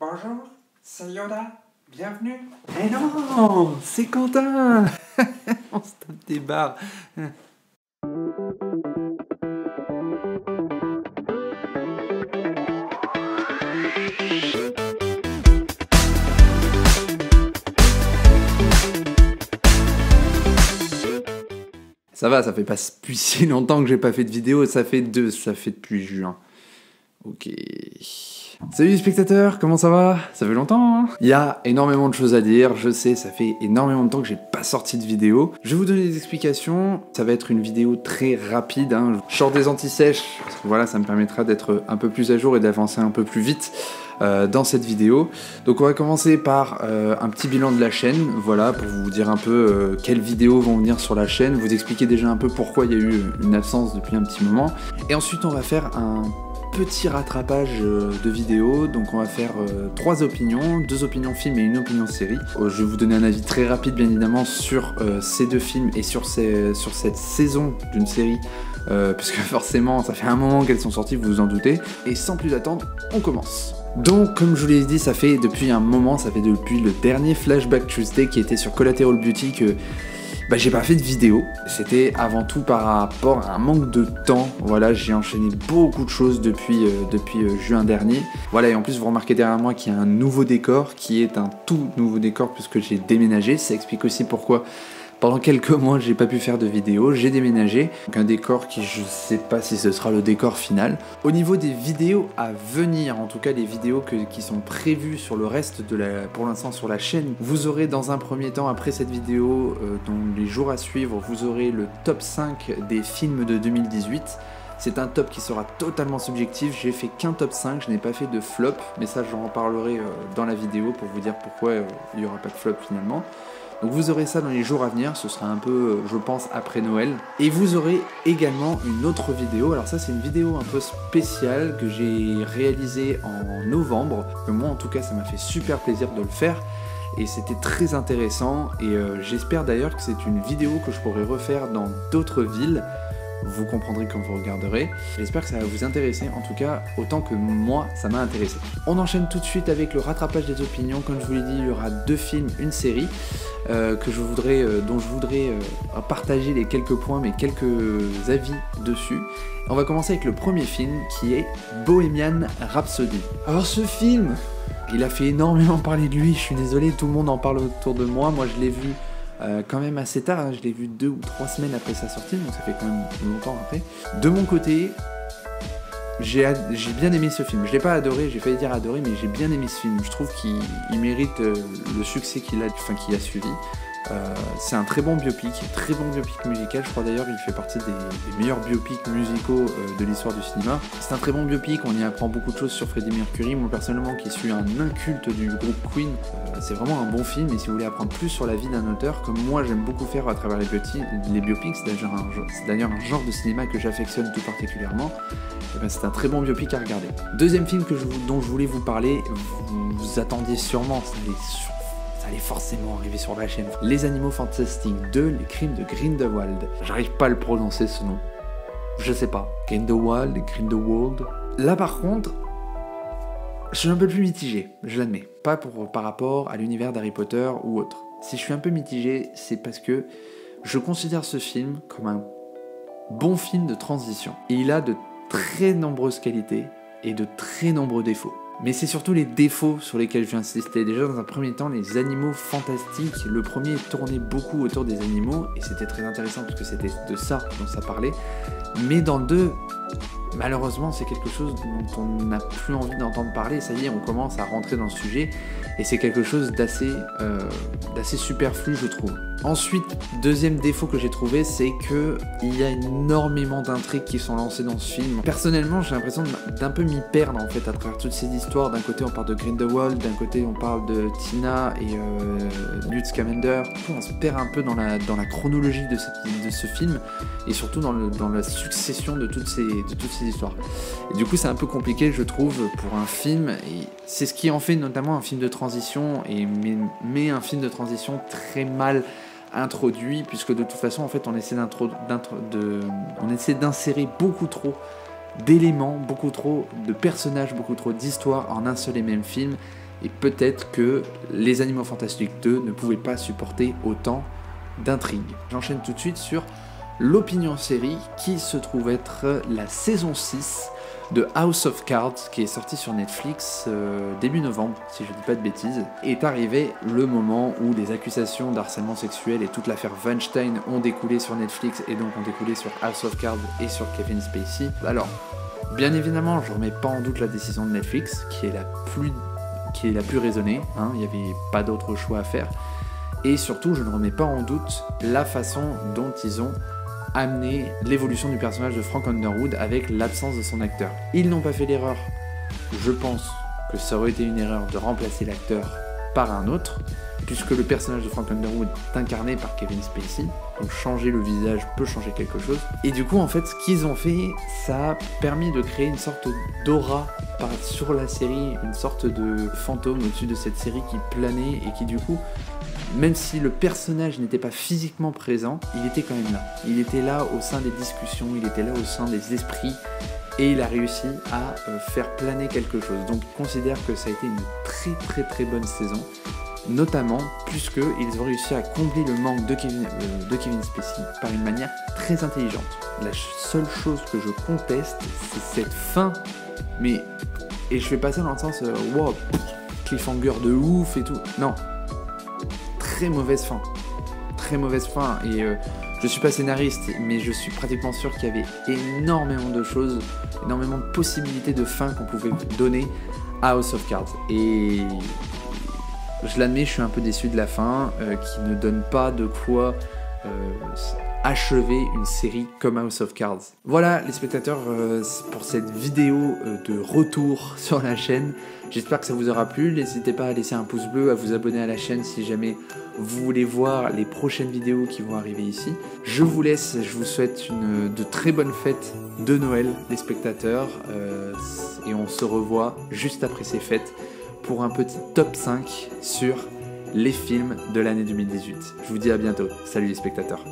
Bonjour, c'est Yoda, bienvenue. Eh non, c'est Quentin. On se tape des barres. Ça va, ça fait pas plus si longtemps que j'ai pas fait de vidéo, ça fait depuis juin. Ok. Salut les spectateurs, comment ça va? Ça fait longtemps, hein? Il y a énormément de choses à dire, je sais, ça fait énormément de temps que j'ai pas sorti de vidéo. Je vais vous donner des explications, ça va être une vidéo très rapide, hein. Je sors des anti-sèches, parce que voilà, ça me permettra d'être un peu plus à jour et d'avancer un peu plus vite dans cette vidéo. Donc on va commencer par un petit bilan de la chaîne, voilà, pour vous dire un peu quelles vidéos vont venir sur la chaîne, vous expliquer déjà un peu pourquoi il y a eu une absence depuis un petit moment. Et ensuite on va faire un petit rattrapage de vidéos, donc on va faire 3 opinions, 2 opinions films et une opinion série. Je vais vous donner un avis très rapide bien évidemment sur ces 2 films et sur cette saison d'une série, puisque forcément ça fait un moment qu'elles sont sorties, vous vous en doutez. Et sans plus attendre, on commence. Donc comme je vous l'ai dit, ça fait depuis un moment, ça fait depuis le dernier Flashback Tuesday qui était sur Collateral Beauty que j'ai pas fait de vidéo. C'était avant tout par rapport à un manque de temps. Voilà, j'ai enchaîné beaucoup de choses depuis juin dernier. Voilà, et en plus vous remarquez derrière moi qu'il y a un nouveau décor, qui est un tout nouveau décor puisque j'ai déménagé. Ça explique aussi pourquoi pendant quelques mois j'ai pas pu faire de vidéo, j'ai déménagé. Donc un décor qui, je sais pas si ce sera le décor final. Au niveau des vidéos à venir, en tout cas les vidéos qui sont prévues sur le reste pour l'instant sur la chaîne, vous aurez dans un premier temps, après cette vidéo, dans les jours à suivre, vous aurez le top 5 des films de 2018. C'est un top qui sera totalement subjectif, j'ai fait qu'un top 5, je n'ai pas fait de flop, mais ça j'en reparlerai dans la vidéo pour vous dire pourquoi il n'y aura pas de flop finalement. Donc vous aurez ça dans les jours à venir, ce sera un peu, je pense, après Noël. Et vous aurez également une autre vidéo, alors ça c'est une vidéo un peu spéciale que j'ai réalisée en novembre. Moi en tout cas ça m'a fait super plaisir de le faire. Et c'était très intéressant et j'espère d'ailleurs que c'est une vidéo que je pourrai refaire dans d'autres villes. Vous comprendrez quand vous regarderez. J'espère que ça va vous intéresser, en tout cas autant que moi ça m'a intéressé. On enchaîne tout de suite avec le rattrapage des opinions. Comme je vous l'ai dit, il y aura 2 films, une série dont je voudrais partager les quelques points, mais quelques avis dessus. On va commencer avec le premier film qui est Bohemian Rhapsody. Alors ce film, il a fait énormément parler de lui, je suis désolé, tout le monde en parle autour de moi. Moi je l'ai vu quand même assez tard, hein. Je l'ai vu 2 ou 3 semaines après sa sortie, donc ça fait quand même longtemps après. De mon côté, j'ai bien aimé ce film. Je l'ai pas adoré, j'ai failli dire adoré, mais j'ai bien aimé ce film. Je trouve qu'il mérite le succès qu'il a suivi. C'est un très bon biopic musical. Je crois d'ailleurs qu'il fait partie des meilleurs biopics musicaux de l'histoire du cinéma. C'est un très bon biopic, on y apprend beaucoup de choses sur Freddie Mercury. Moi personnellement qui suis un inculte du groupe Queen, c'est vraiment un bon film. Et si vous voulez apprendre plus sur la vie d'un auteur, comme moi j'aime beaucoup faire à travers les biopics, c'est d'ailleurs un genre de cinéma que j'affectionne tout particulièrement, et c'est un très bon biopic à regarder. Deuxième film dont je voulais vous parler, vous attendiez sûrement, ça allait forcément arriver sur la chaîne. Les Animaux Fantastiques 2, les Crimes de Grindelwald. J'arrive pas à le prononcer ce nom. Je sais pas. Grindelwald. Là par contre, je suis un peu plus mitigé, je l'admets. Pas par rapport à l'univers d'Harry Potter ou autre. Si je suis un peu mitigé, c'est parce que je considère ce film comme un bon film de transition. Et il a de très nombreuses qualités et de très nombreux défauts. Mais c'est surtout les défauts sur lesquels je vais insister. Déjà dans un premier temps, les Animaux Fantastiques. Le premier tournait beaucoup autour des animaux et c'était très intéressant parce que c'était de ça dont ça parlait. Mais dans le 2, malheureusement c'est quelque chose dont on n'a plus envie d'entendre parler. Ça y est, on commence à rentrer dans le sujet et c'est quelque chose d'assez superflu je trouve. Ensuite, deuxième défaut que j'ai trouvé, c'est qu'il y a énormément d'intrigues qui sont lancées dans ce film. Personnellement, j'ai l'impression d'un peu m'y perdre en fait à travers toutes ces histoires. D'un côté, on parle de Grindelwald, d'un côté, on parle de Tina et Newt Scamander. On se perd un peu dans la chronologie de ce film et surtout dans la succession de toutes ces histoires. Et du coup, c'est un peu compliqué, je trouve, pour un film. Et c'est ce qui en fait notamment un film de transition, mais un film de transition très mal introduit, puisque de toute façon en fait on essaie d'insérer beaucoup trop d'éléments, beaucoup trop de personnages, beaucoup trop d'histoires en un seul et même film, et peut-être que les Animaux Fantastiques 2 ne pouvaient pas supporter autant d'intrigue. J'enchaîne tout de suite sur l'opinion série qui se trouve être la saison 6 de House of Cards qui est sortie sur Netflix début novembre, si je dis pas de bêtises. Est arrivé le moment où les accusations d'harcèlement sexuel et toute l'affaire Weinstein ont découlé sur Netflix et donc ont découlé sur House of Cards et sur Kevin Spacey. Alors, bien évidemment, je remets pas en doute la décision de Netflix qui est la plus raisonnée, hein, il n'y avait pas d'autre choix à faire. Et surtout, je ne remets pas en doute la façon dont ils ont amené l'évolution du personnage de Frank Underwood avec l'absence de son acteur. Ils n'ont pas fait l'erreur, je pense que ça aurait été une erreur de remplacer l'acteur par un autre, puisque le personnage de Frank Underwood est incarné par Kevin Spacey, donc changer le visage peut changer quelque chose. Et du coup, en fait, ce qu'ils ont fait, ça a permis de créer une sorte d'aura sur la série, une sorte de fantôme au-dessus de cette série qui planait et qui du coup, même si le personnage n'était pas physiquement présent, il était quand même là. Il était là au sein des discussions, il était là au sein des esprits, et il a réussi à faire planer quelque chose. Donc je considère que ça a été une très bonne saison, notamment puisqu'ils ont réussi à combler le manque de Kevin Spacey par une manière très intelligente. La seule chose que je conteste, c'est cette fin, et je fais pas ça dans le sens wow, cliffhanger de ouf et tout, non. Très mauvaise fin, et je suis pas scénariste, mais je suis pratiquement sûr qu'il y avait énormément de choses, énormément de possibilités de fin qu'on pouvait donner à House of Cards, et je l'admets, je suis un peu déçu de la fin, qui ne donne pas de quoi achever une série comme House of Cards. Voilà les spectateurs pour cette vidéo de retour sur la chaîne. J'espère que ça vous aura plu. N'hésitez pas à laisser un pouce bleu, à vous abonner à la chaîne si jamais vous voulez voir les prochaines vidéos qui vont arriver ici. Je vous laisse, je vous souhaite de très bonnes fêtes de Noël les spectateurs, et on se revoit juste après ces fêtes pour un petit top 5 sur les films de l'année 2018. Je vous dis à bientôt. Salut les spectateurs.